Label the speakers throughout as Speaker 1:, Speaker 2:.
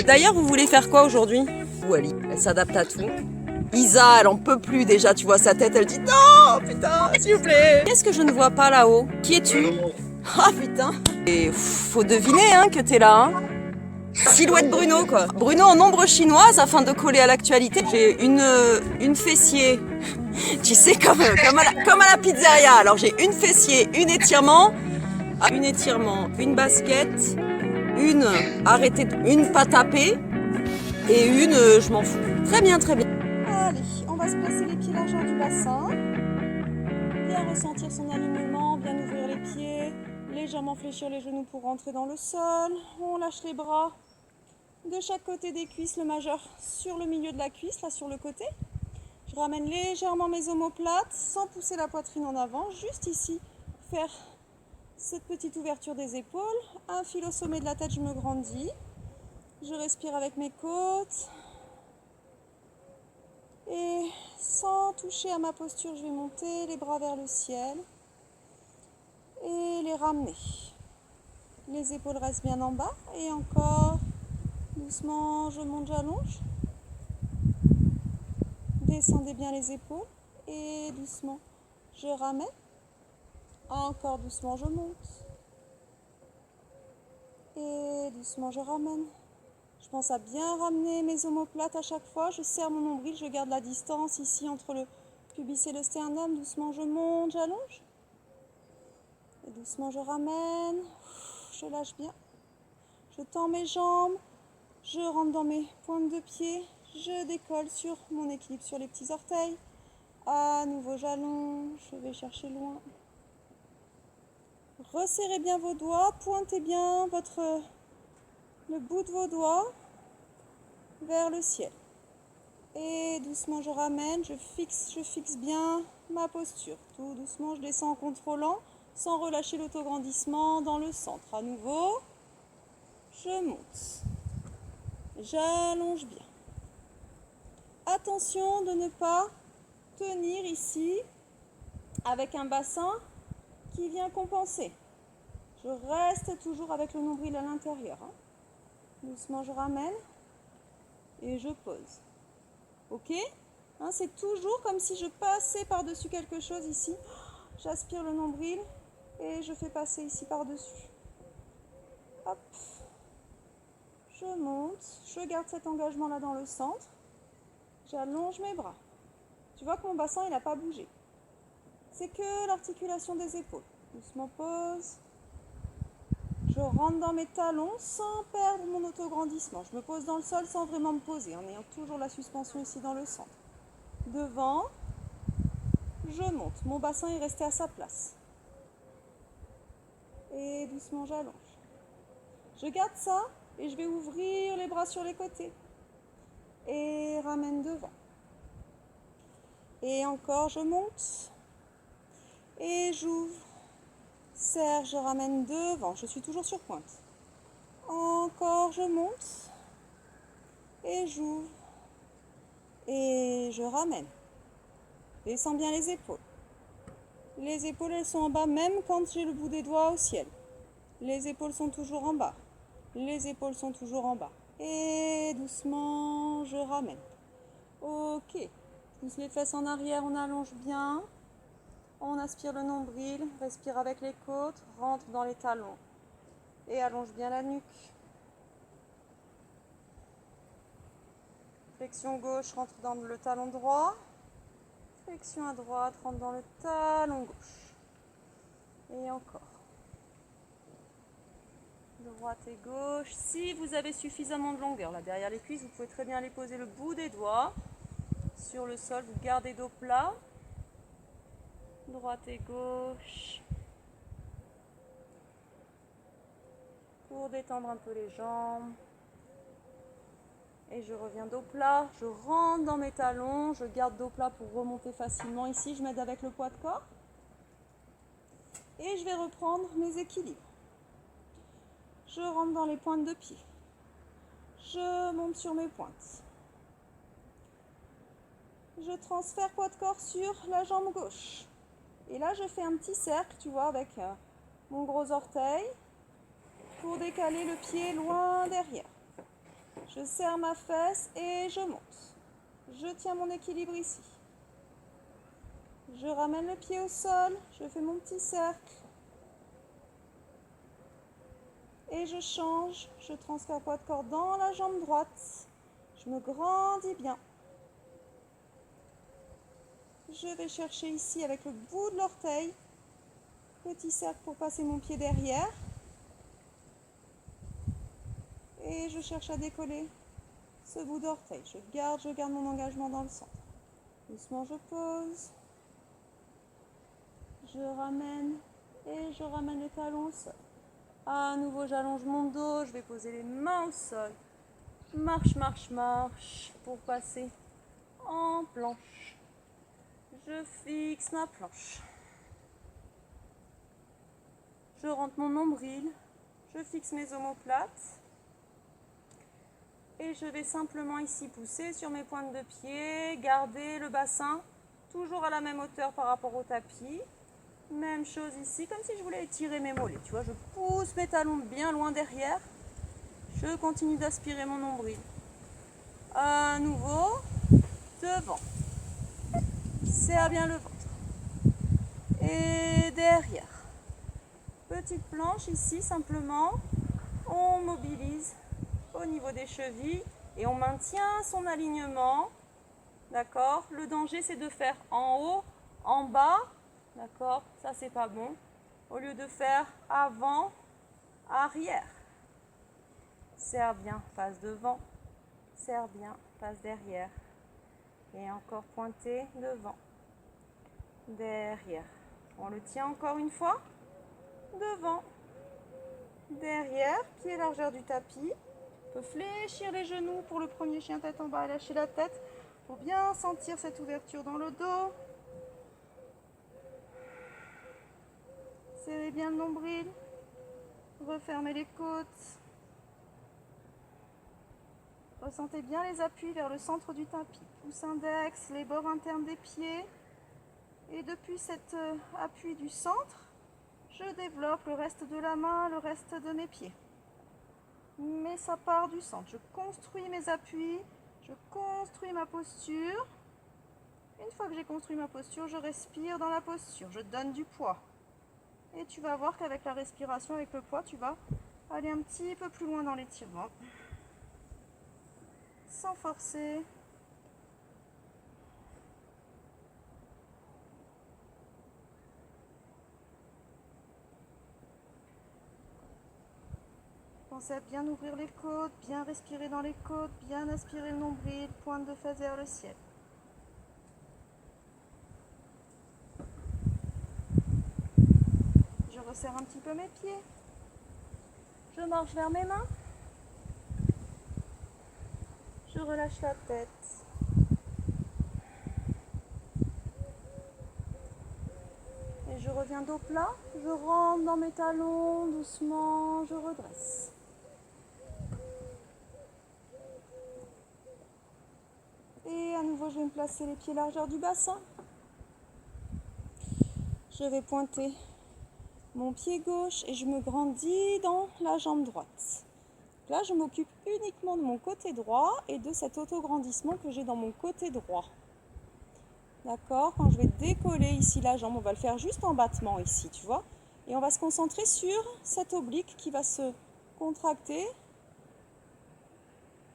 Speaker 1: D'ailleurs, vous voulez faire quoi aujourd'hui? Wally, elle s'adapte à tout. Isa, elle en peut plus déjà, tu vois sa tête, elle dit non, putain, s'il vous plaît. Qu'est-ce que je ne vois pas là-haut? Qui es-tu? Ah putain. Et faut deviner hein, que t'es là. Hein. Silhouette Bruno quoi. Bruno en ombre chinoise afin de coller à l'actualité. J'ai une fessier. Tu sais, comme à la pizzeria. Alors j'ai une fessier, une étirement, une basket, une arrêtée, une pas tapée et une je m'en fous. Très bien, très bien. Allez, on va se placer les pieds largeur du bassin. Bien ressentir son alignement, bien ouvrir les pieds, légèrement fléchir les genoux pour rentrer dans le sol. On lâche les bras de chaque côté des cuisses, le majeur sur le milieu de la cuisse, là sur le côté. Je ramène légèrement mes omoplates sans pousser la poitrine en avant, juste ici, faire cette petite ouverture des épaules. Un fil au sommet de la tête, je me grandis. Je respire avec mes côtes. Et sans toucher à ma posture, je vais monter les bras vers le ciel et les ramener. Les épaules restent bien en bas et encore doucement, je monte, j'allonge. Descendez bien les épaules et doucement, je ramène. Encore doucement, je monte. Et doucement, je ramène. Je pense à bien ramener mes omoplates à chaque fois. Je serre mon nombril, je garde la distance ici entre le pubis et le sternum. Doucement, je monte, j'allonge. Et doucement, je ramène. Je lâche bien. Je tends mes jambes. Je rentre dans mes pointes de pied. Je décolle sur mon équilibre sur les petits orteils. À nouveau, j'allonge. Je vais chercher loin. Resserrez bien vos doigts. Pointez bien le bout de vos doigts vers le ciel. Et doucement, je ramène. Je fixe bien ma posture. Tout doucement, je descends en contrôlant, sans relâcher l'autograndissement dans le centre. À nouveau, je monte. J'allonge bien. Attention de ne pas tenir ici avec un bassin qui vient compenser. Je reste toujours avec le nombril à l'intérieur. Doucement, je ramène et je pose. Ok ? C'est toujours comme si je passais par-dessus quelque chose ici. J'aspire le nombril et je fais passer ici par-dessus. Hop. Je monte, je garde cet engagement là dans le centre. J'allonge mes bras. Tu vois que mon bassin il n'a pas bougé. C'est que l'articulation des épaules. Doucement pose. Je rentre dans mes talons sans perdre mon autograndissement. Je me pose dans le sol sans vraiment me poser, en ayant toujours la suspension ici dans le centre. Devant, je monte. Mon bassin est resté à sa place. Et doucement, j'allonge. Je garde ça et je vais ouvrir les bras sur les côtés. Et ramène devant. Et encore, je monte. Et j'ouvre. Serre, je ramène devant. Je suis toujours sur pointe. Encore, je monte. Et j'ouvre. Et je ramène. Descends bien les épaules. Les épaules, elles sont en bas même quand j'ai le bout des doigts au ciel. Les épaules sont toujours en bas. Les épaules sont toujours en bas. Et doucement, je ramène. Ok. Pousse les fesses en arrière, on allonge bien. On aspire le nombril, respire avec les côtes, rentre dans les talons. Et allonge bien la nuque. Flexion gauche, rentre dans le talon droit. Flexion à droite, rentre dans le talon gauche. Et encore. Droite et gauche. Si vous avez suffisamment de longueur là derrière les cuisses, vous pouvez très bien aller poser le bout des doigts sur le sol. Vous gardez dos plat. Droite et gauche. Pour détendre un peu les jambes. Et je reviens dos plat. Je rentre dans mes talons. Je garde dos plat pour remonter facilement. Ici, je m'aide avec le poids de corps. Et je vais reprendre mes équilibres. Je rentre dans les pointes de pied. Je monte sur mes pointes. Je transfère poids de corps sur la jambe gauche. Et là, je fais un petit cercle, tu vois, avec mon gros orteil pour décaler le pied loin derrière. Je serre ma fesse et je monte. Je tiens mon équilibre ici. Je ramène le pied au sol, je fais mon petit cercle. Et je change, je transfère poids de corps dans la jambe droite. Je me grandis bien. Je vais chercher ici avec le bout de l'orteil. Petit cercle pour passer mon pied derrière. Et je cherche à décoller ce bout d'orteil. Je garde mon engagement dans le centre. Doucement, je pose. Je ramène et je ramène les talons au sol. À nouveau, j'allonge mon dos. Je vais poser les mains au sol. Marche, marche, marche pour passer en planche. Je fixe ma planche. Je rentre mon nombril. Je fixe mes omoplates. Et je vais simplement ici pousser sur mes pointes de pied, garder le bassin toujours à la même hauteur par rapport au tapis. Même chose ici, comme si je voulais étirer mes mollets. Tu vois, je pousse mes talons bien loin derrière. Je continue d'aspirer mon nombril. À nouveau, devant. Serre bien le ventre. Et derrière. Petite planche ici, simplement. On mobilise au niveau des chevilles et on maintient son alignement. D'accord? Le danger, c'est de faire en haut, en bas. D'accord? Ça, c'est pas bon. Au lieu de faire avant, arrière. Serre bien, passe devant. Serre bien, passe derrière. Et encore pointé devant. Derrière. On le tient encore une fois. Devant. Derrière, pied largeur du tapis. On peut fléchir les genoux pour le premier chien tête en bas et lâcher la tête. Pour bien sentir cette ouverture dans le dos. Serrez bien le nombril. Refermez les côtes. Ressentez bien les appuis vers le centre du tapis. Pouce index, les bords internes des pieds. Et depuis cet appui du centre, je développe le reste de la main, le reste de mes pieds. Mais ça part du centre. Je construis mes appuis, je construis ma posture. Une fois que j'ai construit ma posture, je respire dans la posture. Je donne du poids. Et tu vas voir qu'avec la respiration, avec le poids, tu vas aller un petit peu plus loin dans l'étirement. Sans forcer. Pensez à bien ouvrir les côtes, bien respirer dans les côtes, bien aspirer le nombril, pointe de fesse vers le ciel. Je resserre un petit peu mes pieds. Je marche vers mes mains. Je relâche la tête. Et je reviens dos plat. Je rentre dans mes talons doucement. Je redresse. Et à nouveau, je vais me placer les pieds largeur du bassin. Je vais pointer mon pied gauche et je me grandis dans la jambe droite. Là, je m'occupe uniquement de mon côté droit et de cet autograndissement que j'ai dans mon côté droit. D'accord? Quand je vais décoller ici la jambe, on va le faire juste en battement ici, tu vois? Et on va se concentrer sur cet oblique qui va se contracter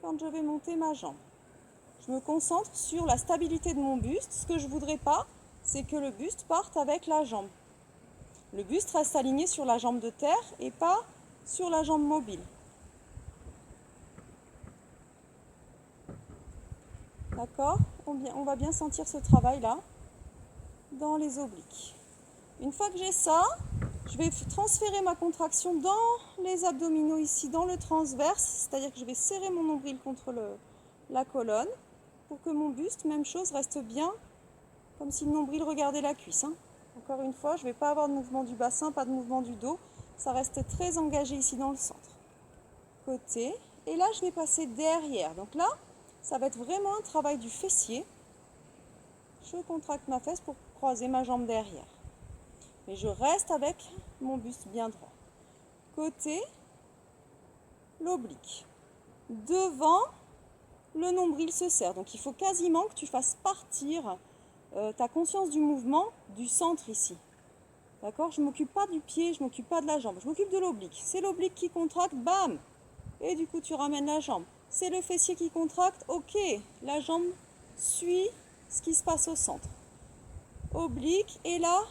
Speaker 1: quand je vais monter ma jambe. Je me concentre sur la stabilité de mon buste. Ce que je ne voudrais pas, c'est que le buste parte avec la jambe. Le buste reste aligné sur la jambe de terre et pas sur la jambe mobile. D'accord? On va bien sentir ce travail-là dans les obliques. Une fois que j'ai ça, je vais transférer ma contraction dans les abdominaux ici, dans le transverse, c'est-à-dire que je vais serrer mon nombril contre la colonne pour que mon buste, même chose, reste bien comme si le nombril regardait la cuisse. Encore une fois, je ne vais pas avoir de mouvement du bassin, pas de mouvement du dos. Ça reste très engagé ici dans le centre. Côté. Et là, je vais passer derrière. Donc là, ça va être vraiment un travail du fessier. Je contracte ma fesse pour croiser ma jambe derrière. Mais je reste avec mon buste bien droit. Côté, l'oblique. devant, le nombril se serre. Donc il faut quasiment que tu fasses partir ta conscience du mouvement du centre ici. D'accord? Je ne m'occupe pas du pied, je ne m'occupe pas de la jambe, je m'occupe de l'oblique. C'est l'oblique qui contracte, bam! Et du coup tu ramènes la jambe. C'est le fessier qui contracte, ok, la jambe suit ce qui se passe au centre. Oblique et là,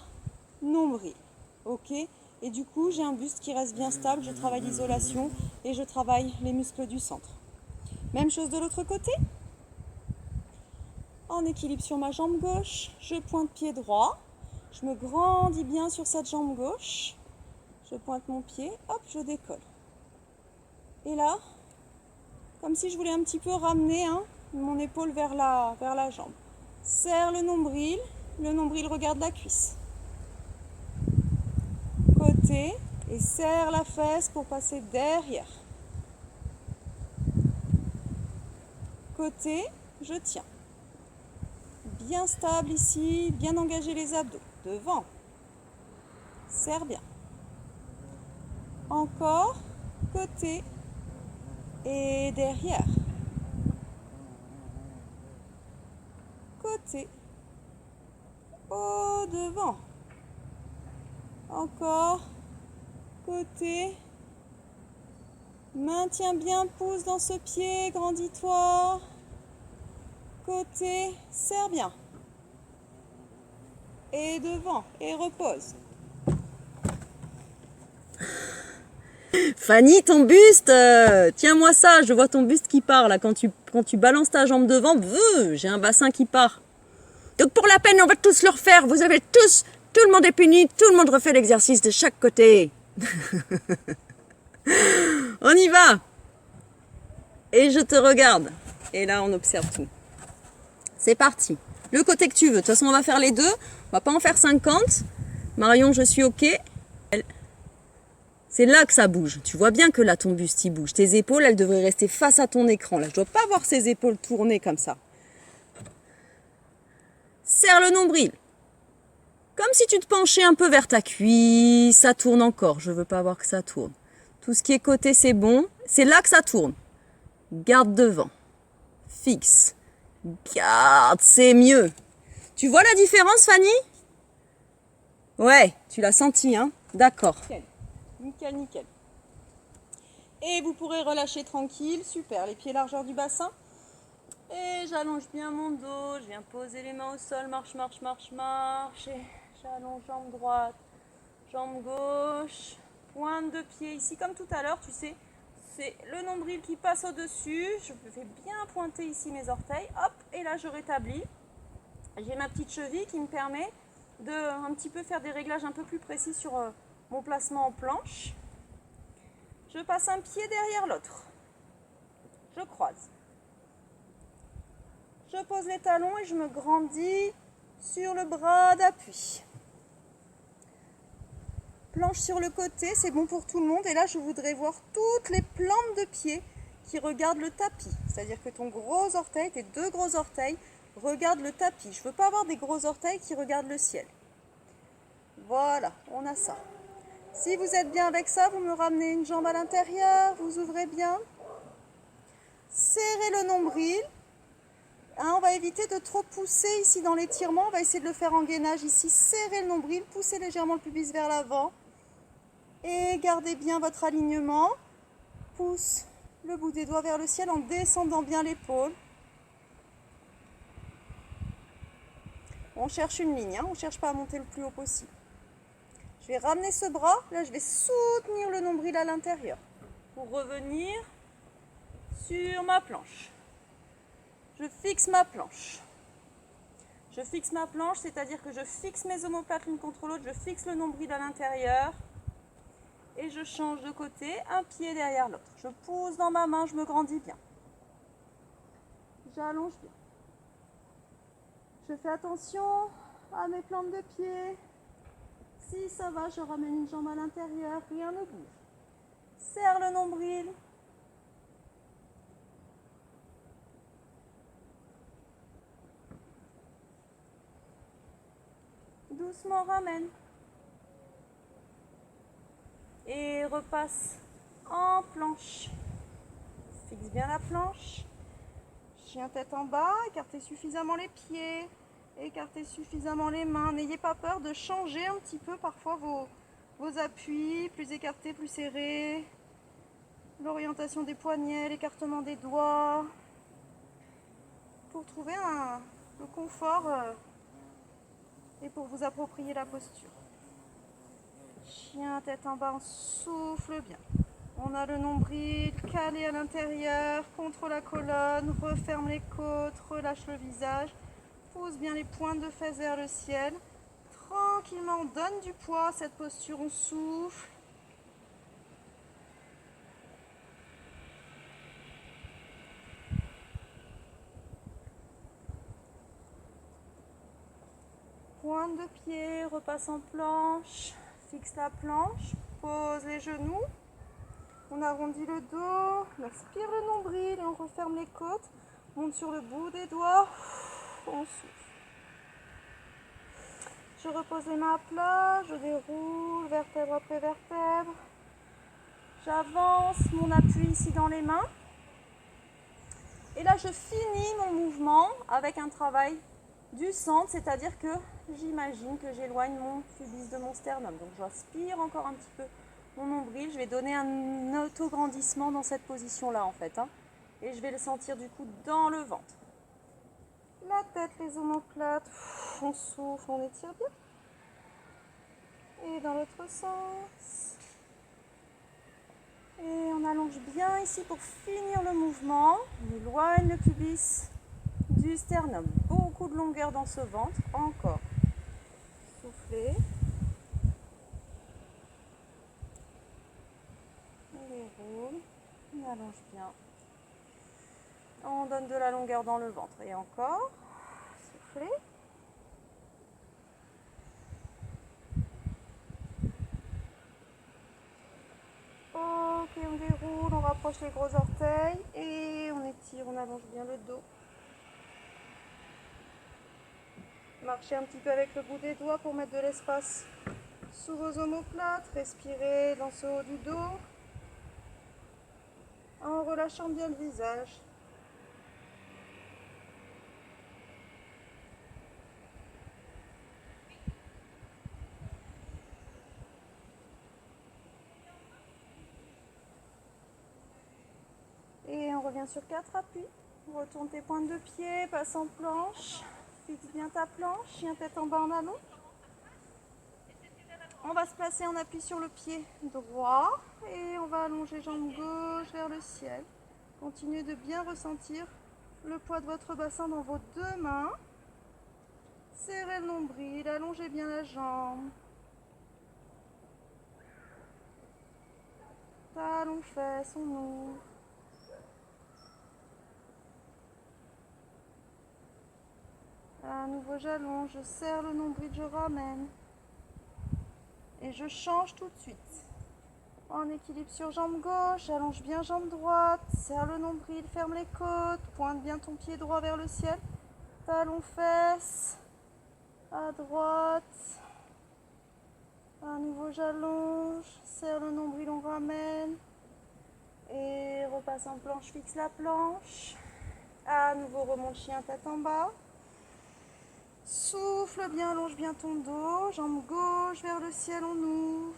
Speaker 1: nombril. Ok? Et du coup, j'ai un buste qui reste bien stable, je travaille l'isolation et je travaille les muscles du centre. Même chose de l'autre côté. En équilibre sur ma jambe gauche, je pointe pied droit. Je me grandis bien sur cette jambe gauche. Je pointe mon pied, hop, je décolle. Et là, comme si je voulais un petit peu ramener mon épaule vers la jambe. Serre le nombril regarde la cuisse. Côté et serre la fesse pour passer derrière. Côté, je tiens. Bien stable ici, bien engager les abdos. Devant. Serre bien. Encore, côté et derrière. Côté. Au devant. Encore, côté. Maintiens bien, pousse dans ce pied, grandis-toi. Côté, serre bien. Et devant, et repose. Fanny, ton buste, tiens-moi ça, je vois ton buste qui part là, quand tu balances ta jambe devant, j'ai un bassin qui part. Donc pour la peine, on va tous le refaire, vous avez tous, tout le monde est puni, tout le monde refait l'exercice de chaque côté. On y va. Et je te regarde. Et là, on observe tout. C'est parti. Le côté que tu veux. De toute façon, on va faire les deux. On va pas en faire 50. Marion, je suis OK. C'est là que ça bouge. Tu vois bien que là, ton buste, il bouge. Tes épaules, elles devraient rester face à ton écran. Là, je dois pas voir ses épaules tourner comme ça. Serre le nombril. Comme si tu te penchais un peu vers ta cuisse. Ça tourne encore. Je veux pas voir que ça tourne. Tout ce qui est côté, c'est bon. C'est là que ça tourne. Garde devant. Fixe. Garde, c'est mieux. Tu vois la différence, Fanny? Ouais, tu l'as senti, hein? D'accord. Nickel, nickel. Et vous pourrez relâcher tranquille. Super, les pieds largeur du bassin. Et j'allonge bien mon dos. Je viens poser les mains au sol. Marche, marche, marche, marche. Et j'allonge jambe droite, jambe gauche. Pointe de pied ici, comme tout à l'heure, tu sais. C'est le nombril qui passe au-dessus. Je fais bien pointer ici mes orteils. Hop, et là je rétablis. J'ai ma petite cheville qui me permet de un petit peu faire des réglages un peu plus précis sur mon placement en planche. Je passe un pied derrière l'autre. Je croise. Je pose les talons et je me grandis sur le bras d'appui. Planche sur le côté, c'est bon pour tout le monde. Et là, je voudrais voir toutes les plantes de pied qui regardent le tapis. C'est-à-dire que ton gros orteil, tes deux gros orteils, regardent le tapis. Je ne veux pas avoir des gros orteils qui regardent le ciel. Voilà, on a ça. Si vous êtes bien avec ça, vous me ramenez une jambe à l'intérieur, vous ouvrez bien. Serrez le nombril. On va éviter de trop pousser ici dans l'étirement. On va essayer de le faire en gainage ici. Serrez le nombril, poussez légèrement le pubis vers l'avant. Et gardez bien votre alignement. Pousse le bout des doigts vers le ciel en descendant bien l'épaule. On cherche une ligne, on ne cherche pas à monter le plus haut possible. Je vais ramener ce bras, là je vais soutenir le nombril à l'intérieur pour revenir sur ma planche. Je fixe ma planche. Je fixe ma planche, c'est-à-dire que je fixe mes omoplates l'une contre l'autre, je fixe le nombril à l'intérieur et je change de côté, un pied derrière l'autre. Je pousse dans ma main, je me grandis bien. J'allonge bien. Je fais attention à mes plantes de pied. Si ça va, je ramène une jambe à l'intérieur, rien ne bouge. Serre le nombril. Doucement ramène. Et repasse en planche. fixe bien la planche. Chien tête en bas, écartez suffisamment les pieds, écartez suffisamment les mains. N'ayez pas peur de changer un petit peu parfois vos appuis, plus écartés, plus serrés. L'orientation des poignets, l'écartement des doigts. Pour trouver le confort et pour vous approprier la posture. Chien tête en bas, on souffle bien. On a le nombril calé à l'intérieur, contre la colonne, referme les côtes, relâche le visage, pousse bien les pointes de fesses vers le ciel. Tranquillement, on donne du poids à cette posture, on souffle. Pointe de pied, repasse en planche, fixe la planche, pose les genoux. On arrondit le dos, on aspire le nombril et on referme les côtes. Monte sur le bout des doigts, on souffle. Je repose les mains à plat, je déroule vertèbre après vertèbre. J'avance mon appui ici dans les mains. Et là, je finis mon mouvement avec un travail du centre, c'est-à-dire que j'imagine que j'éloigne mon pubis de mon sternum. Donc j'aspire encore un petit peu mon nombril, je vais donner un autograndissement dans cette position-là en fait. Et je vais le sentir du coup dans le ventre. La tête, les omoplates, on souffle, on étire bien. Et dans l'autre sens. Et on allonge bien ici pour finir le mouvement. On éloigne le pubis du sternum. Beaucoup de longueur dans ce ventre. Encore. Soufflez. On déroule. On allonge bien. On donne de la longueur dans le ventre. Et encore. Soufflez. Ok, on déroule, on rapproche les gros orteils et on étire, on allonge bien le dos. Marchez un petit peu avec le bout des doigts pour mettre de l'espace sous vos omoplates. Respirez dans ce haut du dos en relâchant bien le visage. Et on revient sur 4 appuis. Retourne tes pointes de pied, passe en planche. Fixe bien ta planche, chien tête en bas en allonge. On va se placer en appui sur le pied droit et on va allonger jambe gauche vers le ciel. Continuez de bien ressentir le poids de votre bassin dans vos deux mains. Serrez le nombril, allongez bien la jambe. Talons, fesses, on ouvre. À nouveau j'allonge, je serre le nombril, je ramène. Et je change tout de suite. En équilibre sur jambe gauche, allonge bien jambe droite, serre le nombril, ferme les côtes, pointe bien ton pied droit vers le ciel. Talons, fesses, à droite. À nouveau j'allonge, serre le nombril, on ramène. Et repasse en planche, fixe la planche. À nouveau remonte chien tête en bas. Souffle bien, allonge bien ton dos, jambe gauche vers le ciel, on ouvre.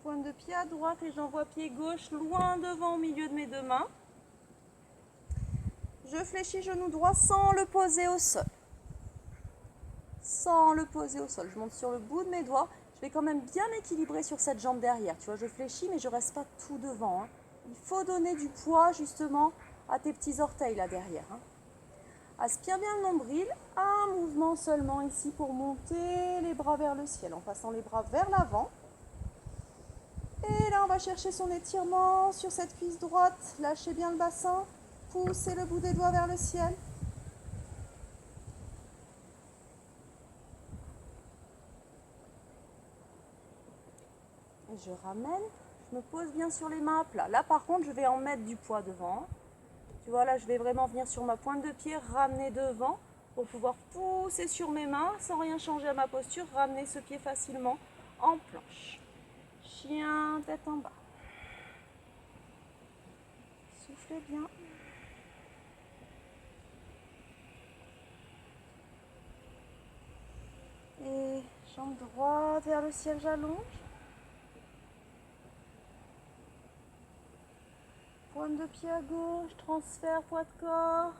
Speaker 1: Pointe de pied à droite et j'envoie pied gauche loin devant au milieu de mes deux mains. Je fléchis genou droit sans le poser au sol. Sans le poser au sol. Je monte sur le bout de mes doigts. Je vais quand même bien m'équilibrer sur cette jambe derrière. Tu vois, je fléchis mais je ne reste pas tout devant. Il faut donner du poids justement à tes petits orteils là derrière. Aspire bien le nombril, un mouvement seulement ici pour monter les bras vers le ciel en passant les bras vers l'avant. Et là on va chercher son étirement sur cette cuisse droite, lâchez bien le bassin, poussez le bout des doigts vers le ciel. Et je ramène, je me pose bien sur les mains à plat. Là par contre je vais en mettre du poids devant. Tu vois, là, je vais vraiment venir sur ma pointe de pied, ramener devant pour pouvoir pousser sur mes mains sans rien changer à ma posture, ramener ce pied facilement en planche. Chien, tête en bas. Soufflez bien. Et jambe droite vers le ciel, j'allonge. Pointe de pied à gauche, transfert, poids de corps.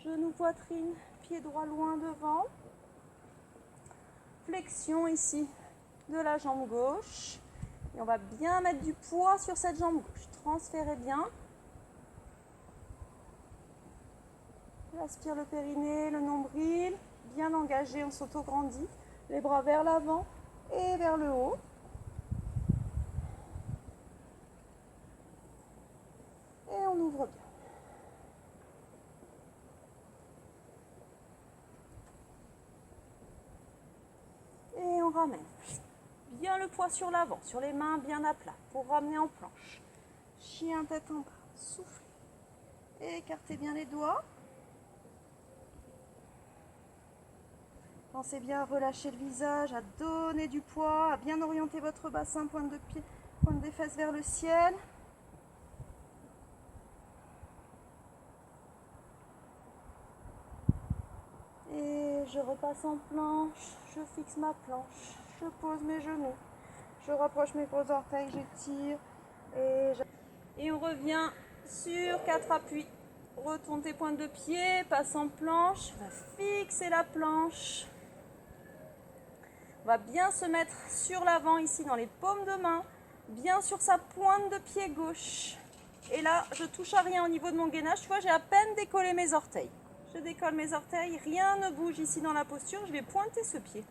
Speaker 1: Genou, poitrine, pied droit loin devant. Flexion ici de la jambe gauche. Et on va bien mettre du poids sur cette jambe gauche. Transférez bien. Aspire le périnée, le nombril. Bien engagé, on s'auto-grandit. Les bras vers l'avant et vers le haut. Et on ouvre bien. Et on ramène. Bien le poids sur l'avant, sur les mains bien à plat pour ramener en planche. Chien tête en bas, soufflez. Écartez bien les doigts. Pensez bien à relâcher le visage, à donner du poids, à bien orienter votre bassin, pointe de pied, pointe des fesses vers le ciel. Et je repasse en planche, je fixe ma planche, je pose mes genoux, je rapproche mes gros orteils, j'étire et on revient sur 4 appuis. Retourne tes pointes de pied, passe en planche, on va fixer la planche. On va bien se mettre sur l'avant ici dans les paumes de main, bien sur sa pointe de pied gauche. Et là, je touche à rien au niveau de mon gainage, tu vois, j'ai à peine décollé mes orteils. Je décolle mes orteils, rien ne bouge ici dans la posture, je vais pointer ce pied.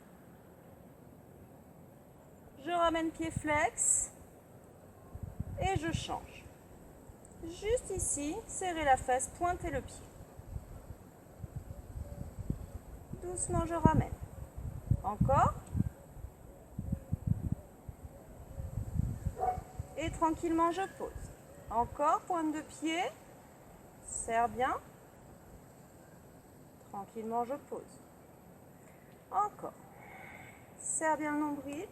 Speaker 1: Je ramène pied flex et je change. Juste ici, serrez la fesse, pointez le pied. Doucement, je ramène. Encore. Et tranquillement, je pose. Encore, pointe de pied. Serre bien. Tranquillement, je pose. Encore. Serre bien le nombril.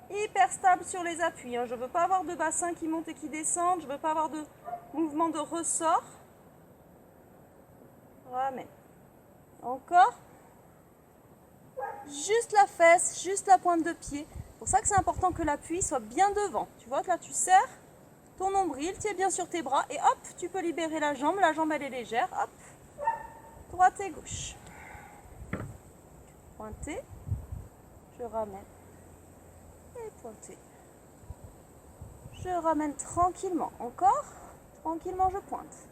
Speaker 1: Hyper stable sur les appuis. Je ne veux pas avoir de bassin qui monte et qui descend. Je ne veux pas avoir de mouvement de ressort. Ramène. Encore. Juste la fesse, juste la pointe de pied. C'est pour ça que c'est important que l'appui soit bien devant. Tu vois, là tu serres ton nombril, tu es bien sur tes bras et hop, tu peux libérer la jambe elle est légère. Hop, droite et gauche. Pointé, je ramène et pointé. Je ramène tranquillement. Encore, tranquillement je pointe.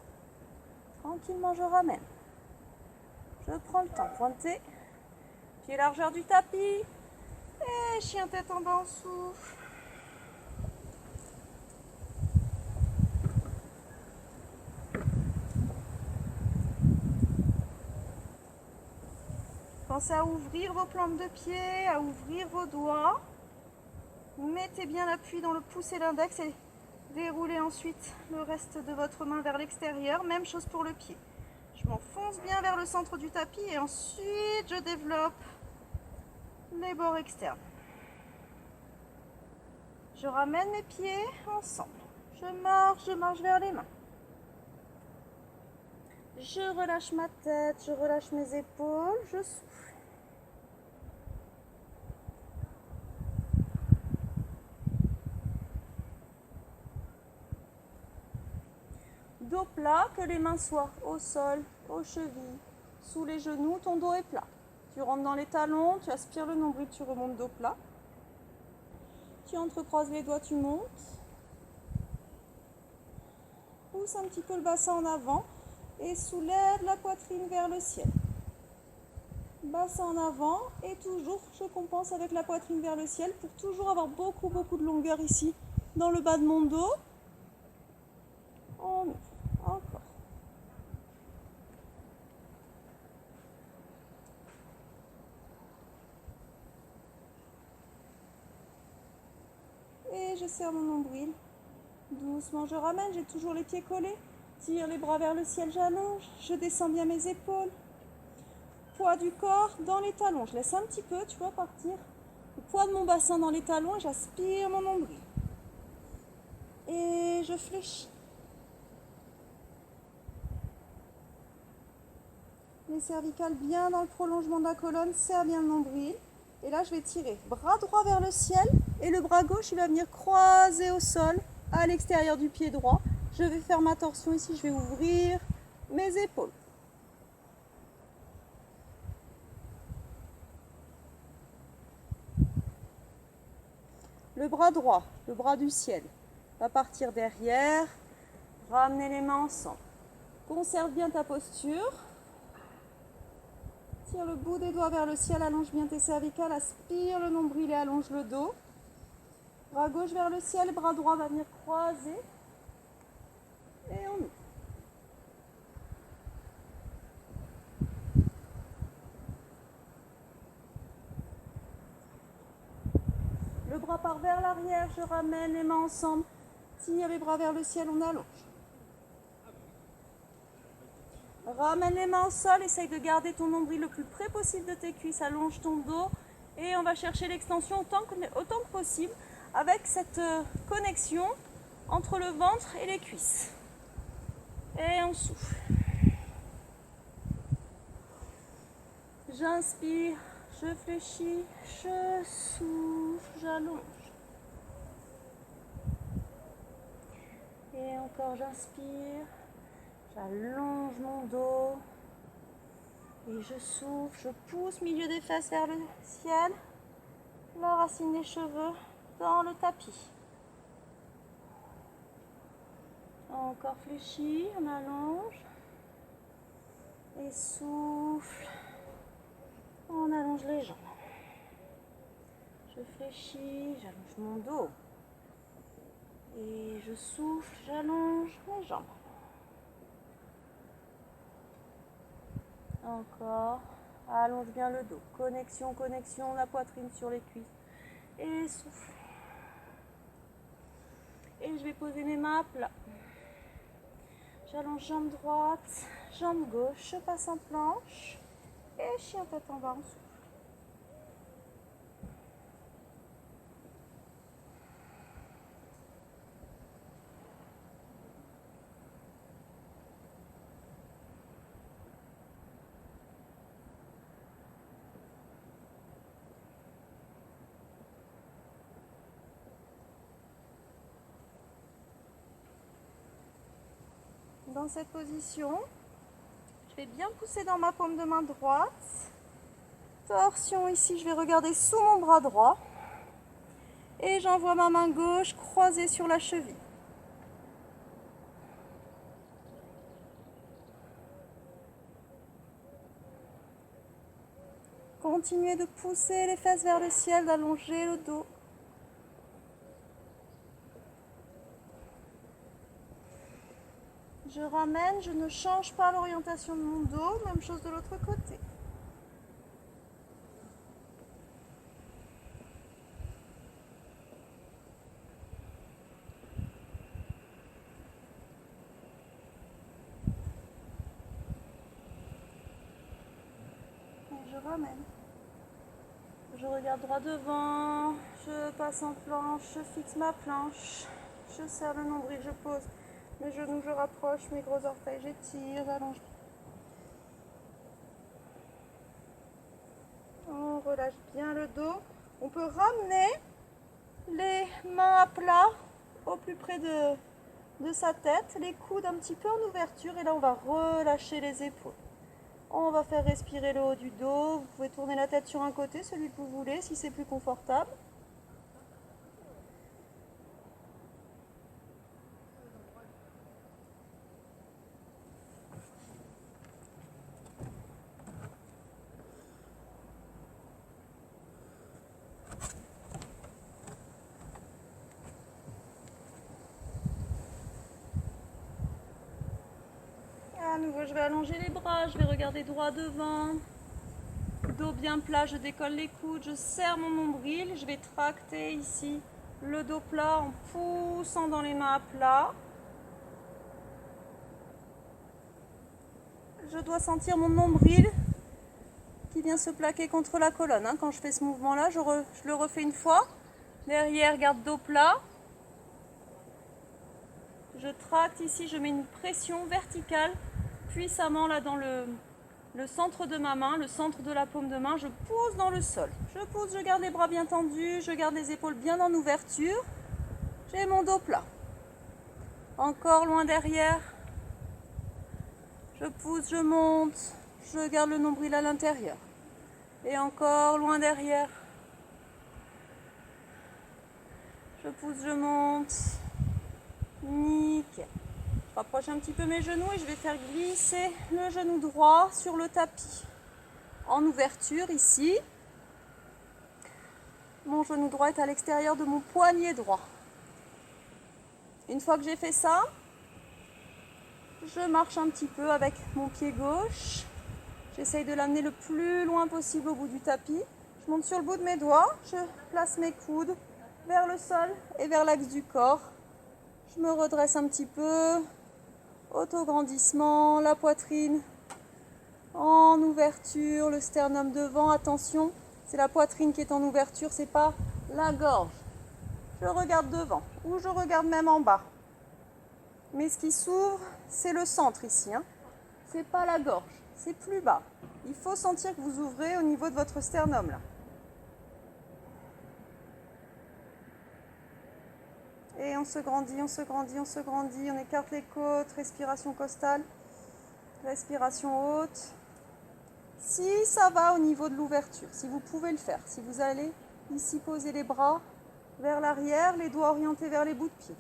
Speaker 1: Tranquillement je ramène. Je prends le temps, pointé. Pied largeur du tapis. Et chien tête en bas, on souffle. Pensez à ouvrir vos plantes de pied, à ouvrir vos doigts. Mettez bien l'appui dans le pouce et l'index et déroulez ensuite le reste de votre main vers l'extérieur. Même chose pour le pied. Je m'enfonce bien vers le centre du tapis et ensuite je développe les bords externes. Je ramène mes pieds ensemble. Je marche vers les mains. Je relâche ma tête, je relâche mes épaules, je souffle. Dos plat, que les mains soient au sol, aux chevilles, sous les genoux, ton dos est plat. Tu rentres dans les talons, tu aspires le nombril, tu remontes dos plat. Tu entrecroises les doigts, tu montes. Pousse un petit peu le bassin en avant et soulève la poitrine vers le ciel. Bassin en avant et toujours je compense avec la poitrine vers le ciel pour toujours avoir beaucoup de longueur ici dans le bas de mon dos. On ouvre. Encore. Et je serre mon nombril. Doucement, je ramène, j'ai toujours les pieds collés. Tire les bras vers le ciel, j'allonge. Je descends bien mes épaules. Poids du corps dans les talons. Je laisse un petit peu, tu vois, partir. Le poids de mon bassin dans les talons et j'aspire mon nombril. Et je fléchis.
Speaker 2: Les cervicales bien dans le prolongement de la colonne, serre bien le nombril. Et là, je vais tirer bras droit vers le ciel et le bras gauche, il va venir croiser au sol à l'extérieur du pied droit. Je vais faire ma torsion ici, je vais ouvrir mes épaules. Le bras droit, le bras du ciel, va partir derrière. Ramener les mains ensemble. Conserve bien ta posture. Tire le bout des doigts vers le ciel, allonge bien tes cervicales, aspire le nombril et allonge le dos. Bras gauche vers le ciel, bras droit va venir croiser. Et on ouvre. Le bras part vers l'arrière, je ramène les mains ensemble. Tire les bras vers le ciel, on allonge. Ramène les mains au sol, essaye de garder ton nombril le plus près possible de tes cuisses, allonge ton dos et on va chercher l'extension autant que possible avec cette connexion entre le ventre et les cuisses. Et on souffle. J'inspire, je fléchis, je souffle, j'allonge. Et encore j'inspire. J'allonge mon dos et je souffle, je pousse milieu des fesses vers le ciel, la racine des cheveux dans le tapis. Encore fléchi, on allonge et souffle, on allonge les jambes. Je fléchis, j'allonge mon dos et je souffle, j'allonge mes jambes. Encore, allonge bien le dos, connexion, la poitrine sur les cuisses et souffle. Et je vais poser mes mains à plat. J'allonge jambe droite, jambe gauche, je passe en planche et chien tête en bas, on souffle. Dans cette position, je vais bien pousser dans ma paume de main droite. Torsion ici, je vais regarder sous mon bras droit. Et j'envoie ma main gauche croisée sur la cheville. Continuez de pousser les fesses vers le ciel, d'allonger le dos. Je ramène, je ne change pas l'orientation de mon dos, même chose de l'autre côté. Et je ramène. Je regarde droit devant, je passe en planche, je fixe ma planche, je serre le nombril, je pose mes genoux, je rapproche mes gros orteils, j'étire, j'allonge. On relâche bien le dos. On peut ramener les mains à plat au plus près de sa tête, les coudes un petit peu en ouverture et là on va relâcher les épaules. On va faire respirer le haut du dos. Vous pouvez tourner la tête sur un côté, celui que vous voulez, si c'est plus confortable. À nouveau, je vais allonger les bras, je vais regarder droit devant. Dos bien plat, je décolle les coudes, je serre mon nombril, je vais tracter ici le dos plat en poussant dans les mains à plat. Je dois sentir mon nombril qui vient se plaquer contre la colonne. Quand je fais ce mouvement-là, je le refais une fois. Derrière, garde dos plat. Je tracte ici, je mets une pression verticale puissamment là dans le centre de ma main, le centre de la paume de main, je pose dans le sol. Je pose, je garde les bras bien tendus, je garde les épaules bien en ouverture. J'ai mon dos plat. Encore loin derrière. Je pousse, je monte, je garde le nombril à l'intérieur. Et encore loin derrière. Je pousse, je monte. Nickel. Je rapproche un petit peu mes genoux et je vais faire glisser le genou droit sur le tapis. En ouverture ici. Mon genou droit est à l'extérieur de mon poignet droit. Une fois que j'ai fait ça, je marche un petit peu avec mon pied gauche. J'essaye de l'amener le plus loin possible au bout du tapis. Je monte sur le bout de mes doigts, je place mes coudes vers le sol et vers l'axe du corps. Je me redresse un petit peu. Autograndissement, la poitrine en ouverture, le sternum devant. Attention, c'est la poitrine qui est en ouverture, c'est pas la gorge. Je regarde devant ou je regarde même en bas. Mais ce qui s'ouvre, c'est le centre ici. C'est pas la gorge, c'est plus bas. Il faut sentir que vous ouvrez au niveau de votre sternum là. Et on se grandit, on se grandit, on se grandit. On écarte les côtes, respiration costale, respiration haute. Si ça va au niveau de l'ouverture, si vous pouvez le faire, si vous allez ici poser les bras vers l'arrière, les doigts orientés vers les bouts de pied.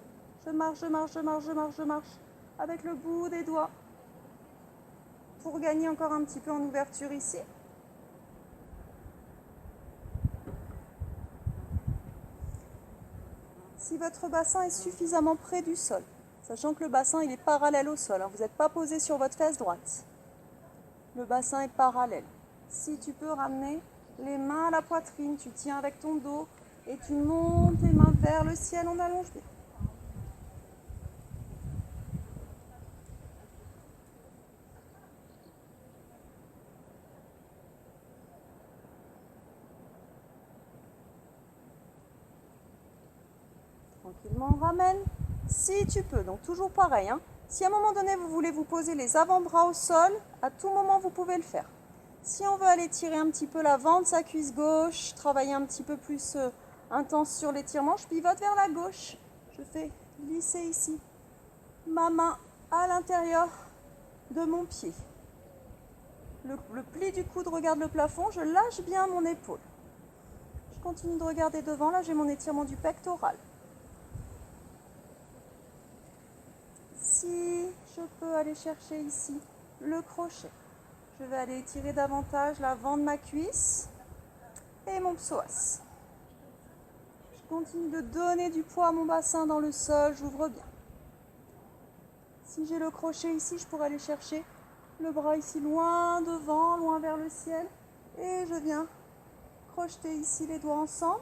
Speaker 2: Je marche, je marche, je marche, je marche, je marche avec le bout des doigts pour gagner encore un petit peu en ouverture ici. Si votre bassin est suffisamment près du sol, sachant que le bassin il est parallèle au sol, vous n'êtes pas posé sur votre fesse droite. Le bassin est parallèle. Si tu peux ramener les mains à la poitrine, tu tiens avec ton dos et tu montes les mains vers le ciel, on allonge bien. Tranquillement, on ramène. Si tu peux, donc toujours pareil. Si à un moment donné, vous voulez vous poser les avant-bras au sol, à tout moment, vous pouvez le faire. Si on veut aller tirer un petit peu l'avant de sa cuisse gauche, travailler un petit peu plus intense sur l'étirement, je pivote vers la gauche. Je fais glisser ici ma main à l'intérieur de mon pied. Le pli du coude regarde le plafond, je lâche bien mon épaule. Je continue de regarder devant, là j'ai mon étirement du pectoral. Si je peux aller chercher ici le crochet, je vais aller étirer davantage l'avant de ma cuisse et mon psoas. Je continue de donner du poids à mon bassin dans le sol, j'ouvre bien. Si j'ai le crochet ici, je pourrais aller chercher le bras ici loin devant, loin vers le ciel. Et je viens crocheter ici les doigts ensemble.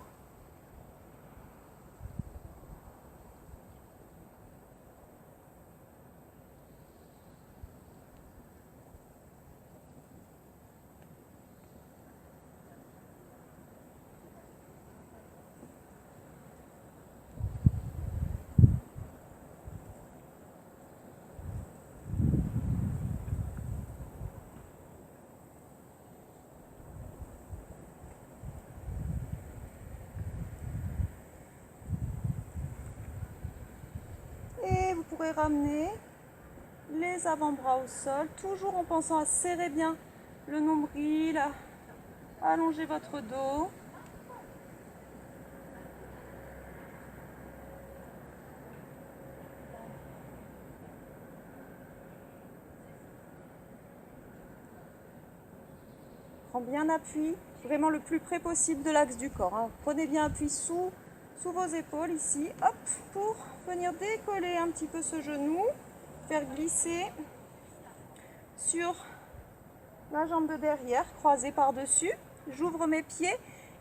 Speaker 2: Vous pourrez ramener les avant-bras au sol, toujours en pensant à serrer bien le nombril, à allonger votre dos. Prends bien appui, vraiment le plus près possible de l'axe du corps. Prenez bien appui sous vos épaules ici, hop, pour venir décoller un petit peu ce genou, faire glisser sur la jambe de derrière, croisée par-dessus. J'ouvre mes pieds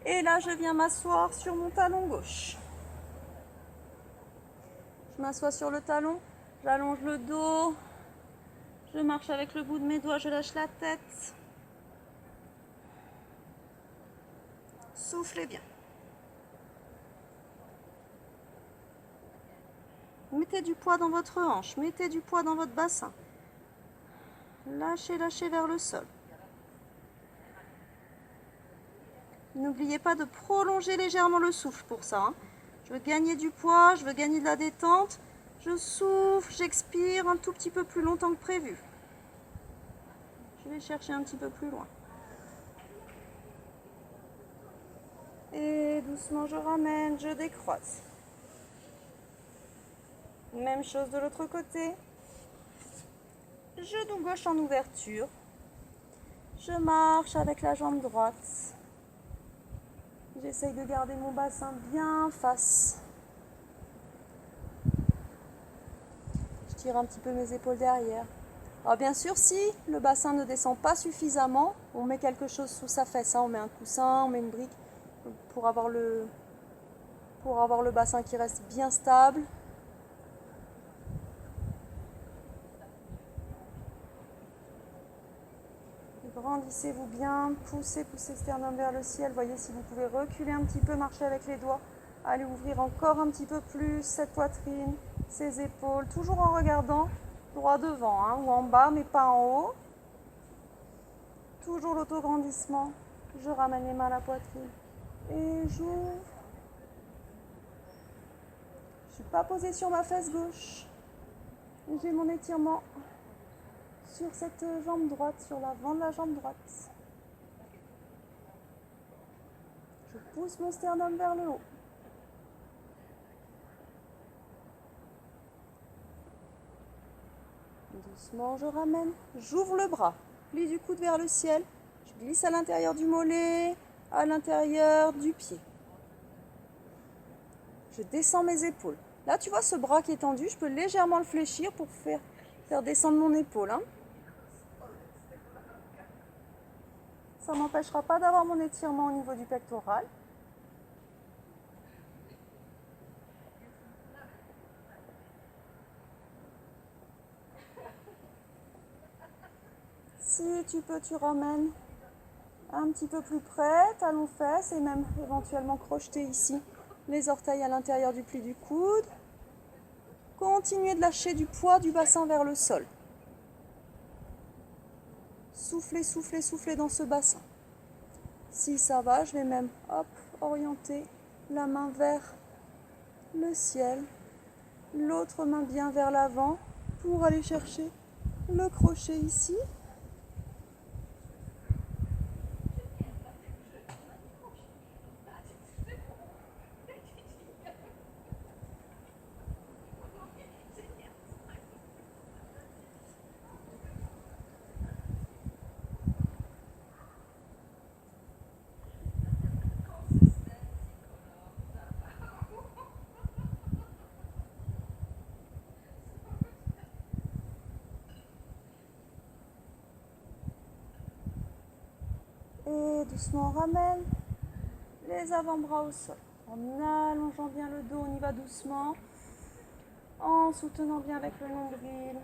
Speaker 2: et là je viens m'asseoir sur mon talon gauche. Je m'assois sur le talon, j'allonge le dos, je marche avec le bout de mes doigts, je lâche la tête. Soufflez bien. Mettez du poids dans votre hanche, mettez du poids dans votre bassin. Lâchez, lâchez vers le sol. N'oubliez pas de prolonger légèrement le souffle pour ça. Hein. Je veux gagner du poids, je veux gagner de la détente. Je souffle, j'expire un tout petit peu plus longtemps que prévu. Je vais chercher un petit peu plus loin. Et doucement, je ramène, je décroise. Même chose de l'autre côté. Genou gauche en ouverture. Je marche avec la jambe droite. J'essaye de garder mon bassin bien face. Je tire un petit peu mes épaules derrière. Alors bien sûr, si le bassin ne descend pas suffisamment, on met quelque chose sous sa fesse. Hein. On met un coussin, on met une brique pour avoir le bassin qui reste bien stable. Grandissez-vous bien, poussez le sternum vers le ciel. Voyez si vous pouvez reculer un petit peu, marcher avec les doigts. Allez ouvrir encore un petit peu plus cette poitrine, ces épaules, toujours en regardant droit devant hein, ou en bas, mais pas en haut. Toujours l'autograndissement. Je ramène les mains à la poitrine et j'ouvre. Je ne suis pas posée sur ma fesse gauche. J'ai mon étirement sur cette jambe droite, sur l'avant de la jambe droite. Je pousse mon sternum vers le haut. Doucement, je ramène. J'ouvre le bras. Plie du coude vers le ciel. Je glisse à l'intérieur du mollet, à l'intérieur du pied. Je descends mes épaules. Là, tu vois ce bras qui est tendu, je peux légèrement le fléchir pour faire descendre mon épaule. Hein. Ça ne m'empêchera pas d'avoir mon étirement au niveau du pectoral. Si tu peux, tu ramènes un petit peu plus près, talons fesses et même éventuellement crocheter ici les orteils à l'intérieur du pli du coude. Continuez de lâcher du poids du bassin vers le sol. Soufflez, soufflez, soufflez dans ce bassin. Si ça va, je vais même orienter la main vers le ciel, l'autre main bien vers l'avant pour aller chercher le crochet ici. Et doucement, on ramène les avant-bras au sol. En allongeant bien le dos, on y va doucement. En soutenant bien avec le nombril.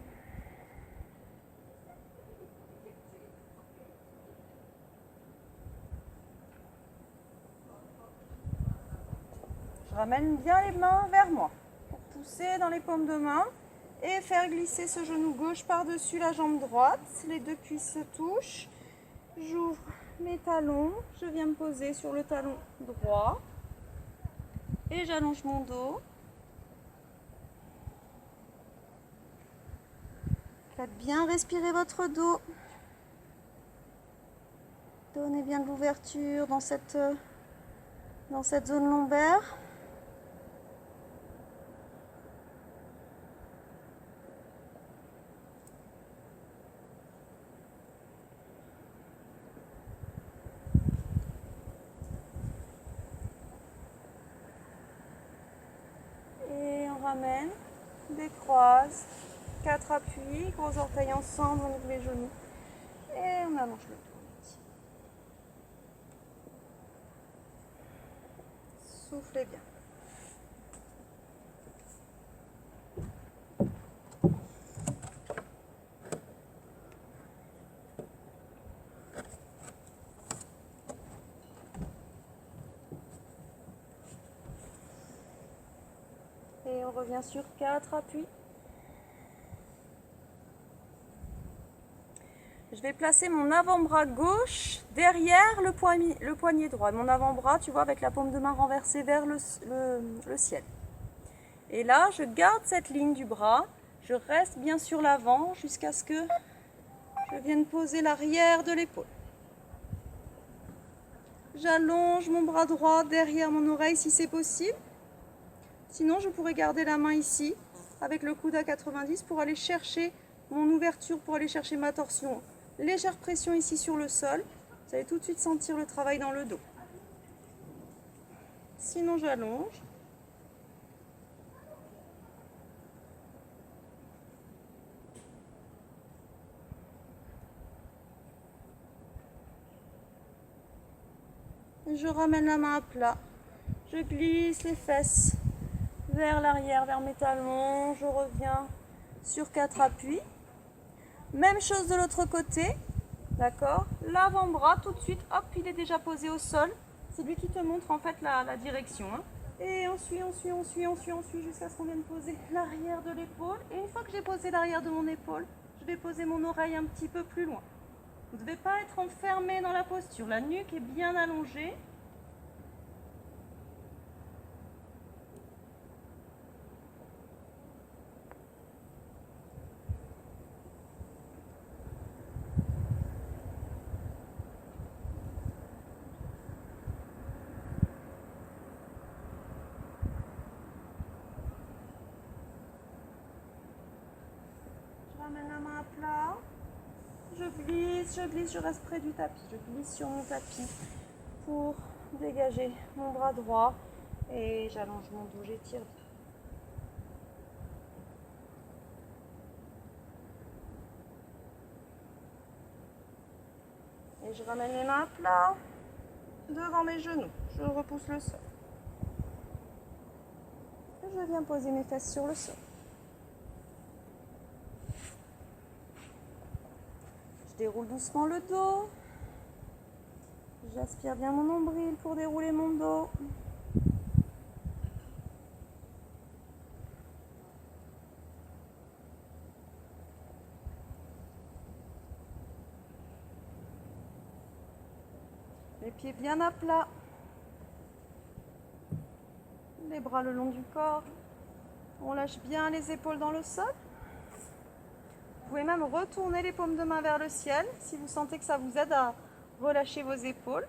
Speaker 2: Je ramène bien les mains vers moi pour pousser dans les paumes de main et faire glisser ce genou gauche par-dessus la jambe droite. Les deux cuisses se touchent. J'ouvre mes talons, je viens me poser sur le talon droit et j'allonge mon dos. Faites bien respirer votre dos. Donnez bien de l'ouverture dans cette zone lombaire. Ramène, décroise, 4 appuis, gros orteils ensemble, on ouvre les genoux et on allonge le dos. Soufflez bien. Et on revient sur 4 appuis.
Speaker 1: Je vais placer mon avant-bras gauche derrière le poignet droit. Mon avant-bras, tu vois, avec la paume de main renversée vers le ciel. Et là, je garde cette ligne du bras. Je reste bien sur l'avant jusqu'à ce que je vienne poser l'arrière de l'épaule. J'allonge mon bras droit derrière mon oreille si c'est possible. Sinon, je pourrais garder la main ici, avec le coude à 90 pour aller chercher mon ouverture, pour aller chercher ma torsion. Légère pression ici sur le sol. Vous allez tout de suite sentir le travail dans le dos. Sinon, j'allonge. Je ramène la main à plat. Je glisse les fesses vers l'arrière, vers mes talons. Je reviens sur 4 appuis. Même chose de l'autre côté. D'accord? L'avant-bras, tout de suite, hop, il est déjà posé au sol. C'est lui qui te montre en fait la direction. Hein. Et on suit jusqu'à ce qu'on vienne poser l'arrière de l'épaule. Et une fois que j'ai posé l'arrière de mon épaule, je vais poser mon oreille un petit peu plus loin. Vous ne devez pas être enfermé dans la posture. La nuque est bien allongée. Je ramène la main à plat. Je glisse, je reste près du tapis. Je glisse sur mon tapis pour dégager mon bras droit et j'allonge mon dos, j'étire bien. Et je ramène les mains à plat devant mes genoux. Je repousse le sol. Et je viens poser mes fesses sur le sol. Je déroule doucement le dos. J'aspire bien mon nombril pour dérouler mon dos. Les pieds bien à plat. Les bras le long du corps. On lâche bien les épaules dans le sol. Vous pouvez même retourner les paumes de main vers le ciel si vous sentez que ça vous aide à relâcher vos épaules.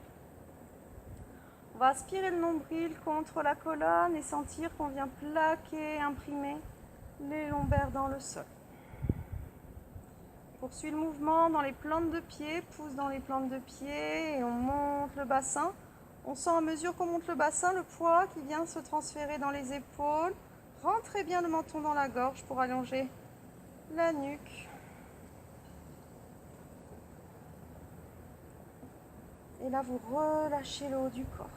Speaker 1: On va aspirer le nombril contre la colonne et sentir qu'on vient plaquer, imprimer les lombaires dans le sol. Poursuit le mouvement dans les plantes de pied, pousse dans les plantes de pied et on monte le bassin. On sent à mesure qu'on monte le bassin le poids qui vient se transférer dans les épaules. Rentrez bien le menton dans la gorge pour allonger la nuque. Et là, vous relâchez le haut du corps.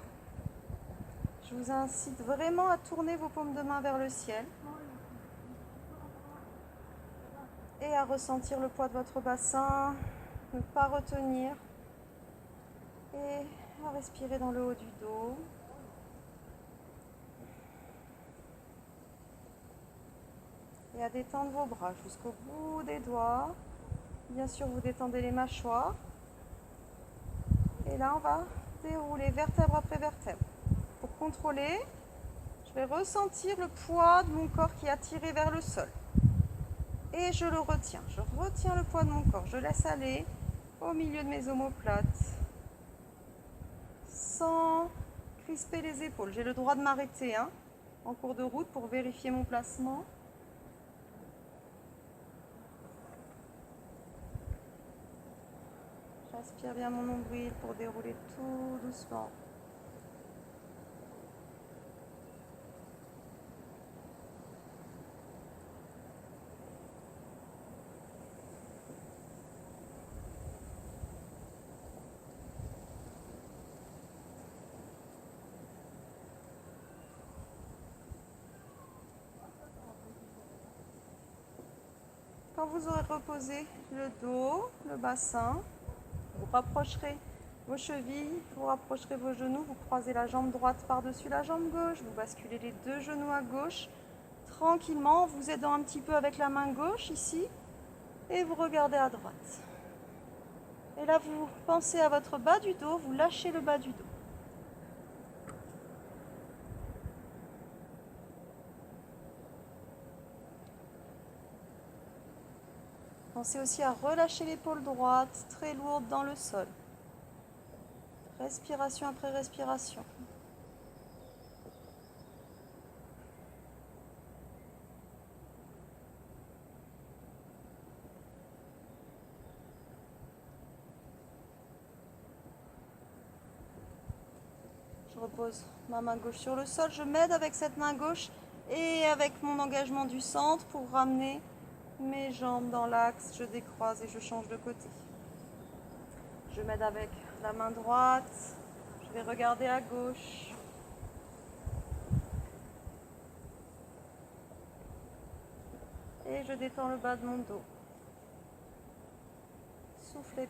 Speaker 1: Je vous incite vraiment à tourner vos paumes de main vers le ciel et à ressentir le poids de votre bassin, ne pas retenir et à respirer dans le haut du dos. Et à détendre vos bras jusqu'au bout des doigts. Bien sûr, vous détendez les mâchoires. Et là, on va dérouler vertèbre après vertèbre. Pour contrôler, je vais ressentir le poids de mon corps qui est attiré vers le sol. Et je le retiens. Je retiens le poids de mon corps. Je laisse aller au milieu de mes omoplates. Sans crisper les épaules. J'ai le droit de m'arrêter en cours de route pour vérifier mon placement. J'aspire bien mon nombril pour dérouler tout doucement. Quand vous aurez reposé le dos, le bassin, vous rapprocherez vos chevilles, vous rapprocherez vos genoux, vous croisez la jambe droite par-dessus la jambe gauche, vous basculez les deux genoux à gauche, tranquillement, en vous aidant un petit peu avec la main gauche ici, et vous regardez à droite.
Speaker 2: Et là, vous pensez à votre bas du dos, vous lâchez le bas du dos. Pensez aussi à relâcher l'épaule droite, très lourde dans le sol. Respiration après respiration. Je repose ma main gauche sur le sol. Je m'aide avec cette main gauche et avec mon engagement du centre pour ramener mes jambes dans l'axe. Je décroise et je change de côté. Je m'aide avec la main droite. Je vais regarder à gauche. Et je détends le bas de mon dos. Soufflez.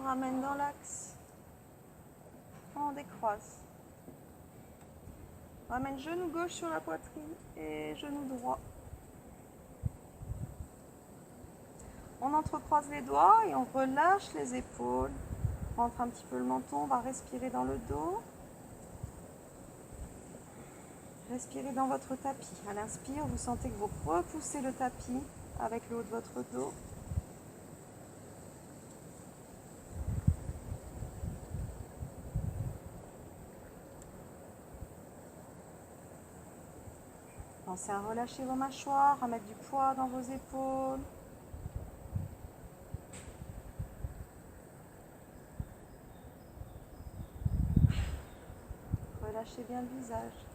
Speaker 2: Ramène dans l'axe, on décroise. Ramène genou gauche sur la poitrine et genou droit. On entrecroise les doigts et on relâche les épaules. Rentre un petit peu le menton, on va respirer dans le dos. Respirez dans votre tapis. À l'inspire, vous sentez que vous repoussez le tapis avec le haut de votre dos. Pensez à relâcher vos mâchoires, à mettre du poids dans vos épaules. Relâchez bien le visage.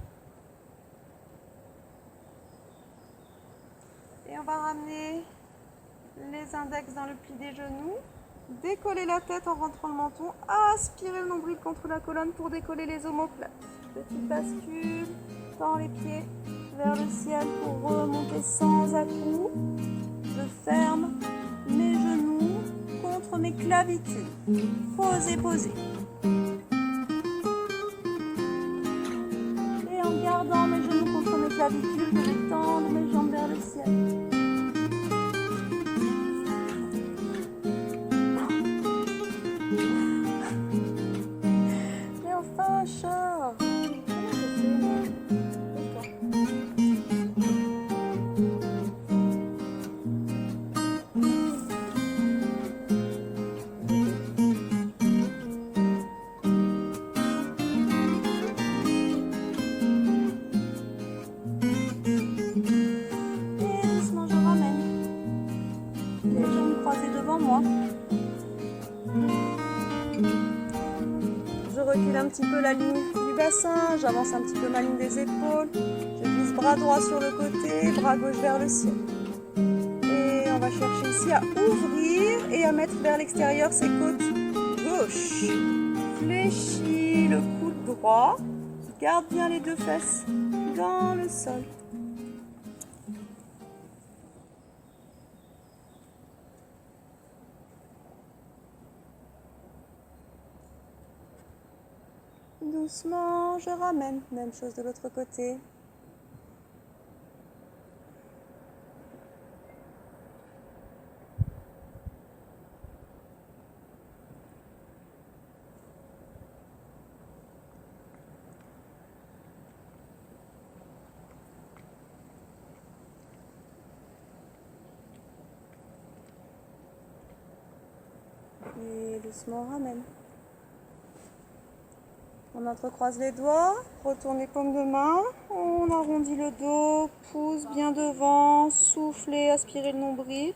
Speaker 2: Et on va ramener les index dans le pli des genoux. Décoller la tête en rentrant le menton. Aspirez le nombril contre la colonne pour décoller les omoplates. Petite bascule dans les pieds vers le ciel pour remonter sans à-coups. Je ferme mes genoux contre mes clavicules. Posez, posez. Et en gardant mes genoux contre mes clavicules, je vais tendre mes jambes vers le ciel. Mais enfin, chat! Comment je fais, moi? Je recule un petit peu la ligne du bassin, j'avance un petit peu ma ligne des épaules, je glisse bras droit sur le côté, bras gauche vers le ciel. Et on va chercher ici à ouvrir et à mettre vers l'extérieur ses côtes gauche. Fléchis le coude droit, garde bien les deux fesses dans le sol. Doucement, je ramène. Même chose de l'autre côté. Et doucement, on ramène. On entrecroise les doigts, retourne les paumes de main, on arrondit le dos, pousse bien devant, soufflez, aspirez le nombril.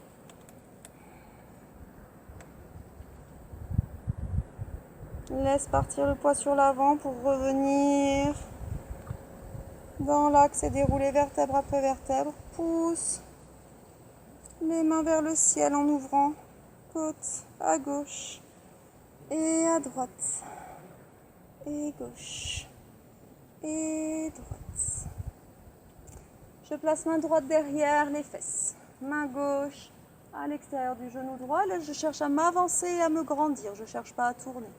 Speaker 2: Laisse partir le poids sur l'avant pour revenir dans l'axe et dérouler vertèbre après vertèbre. Pousse les mains vers le ciel en ouvrant côte à gauche Et à droite. Et gauche. Et droite. Je place main droite derrière les fesses. Main gauche à l'extérieur du genou droit. Là, je cherche à m'avancer et à me grandir. Je ne cherche pas à tourner.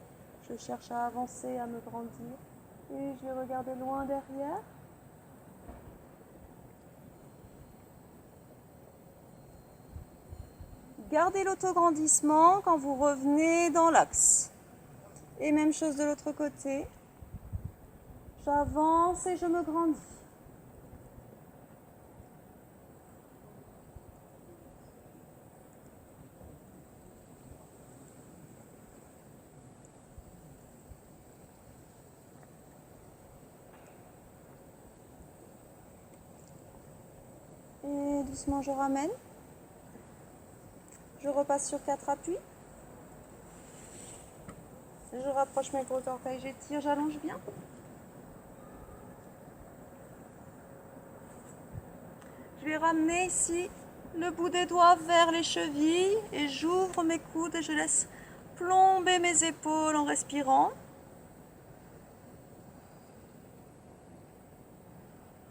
Speaker 2: Je cherche à avancer et à me grandir. Et je vais regarder loin derrière. Gardez l'autograndissement quand vous revenez dans l'axe. Et même chose de l'autre côté. J'avance et je me grandis. Et doucement je ramène. Je repasse sur 4 appuis. Je rapproche mes gros orteils, j'étire, j'allonge bien. Je vais ramener ici le bout des doigts vers les chevilles et j'ouvre mes coudes et je laisse plomber mes épaules en respirant.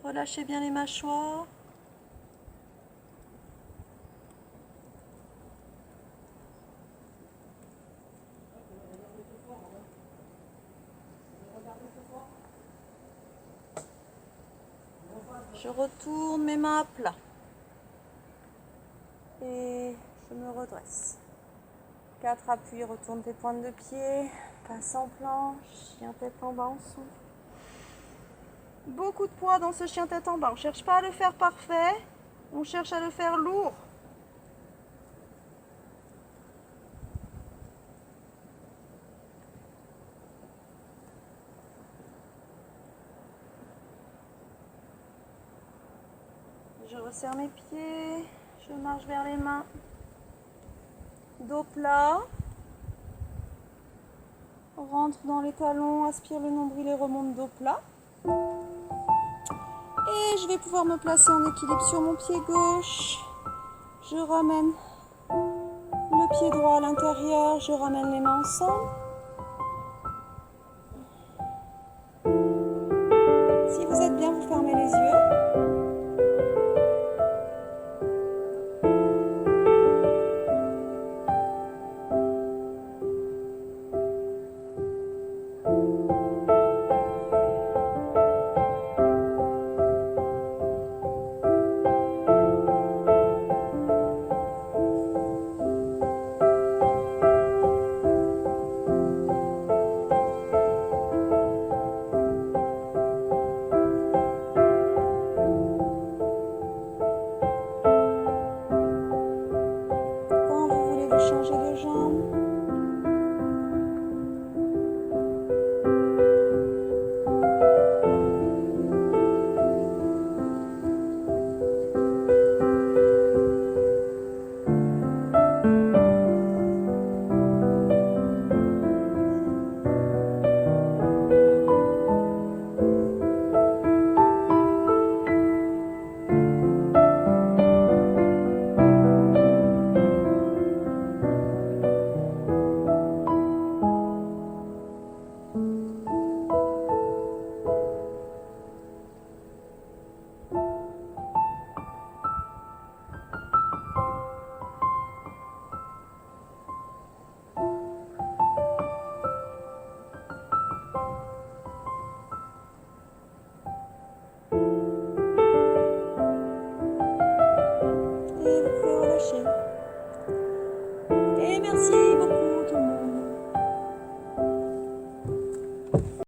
Speaker 2: Relâchez bien les mâchoires. Je retourne mes mains à plat. Et je me redresse. 4 appuis, retourne tes pointes de pied. Passe en planche, chien tête en bas, on souffle. Beaucoup de poids dans ce chien tête en bas. On ne cherche pas à le faire parfait, on cherche à le faire lourd. Je resserre mes pieds, je marche vers les mains. Dos plat. Rentre dans les talons, aspire le nombril et remonte dos plat. Et je vais pouvoir me placer en équilibre sur mon pied gauche. Je ramène le pied droit à l'intérieur, je ramène les mains ensemble. Si vous êtes bien, vous fermez les yeux. Changer de jambe. Et vous pouvez relâcher. Et merci.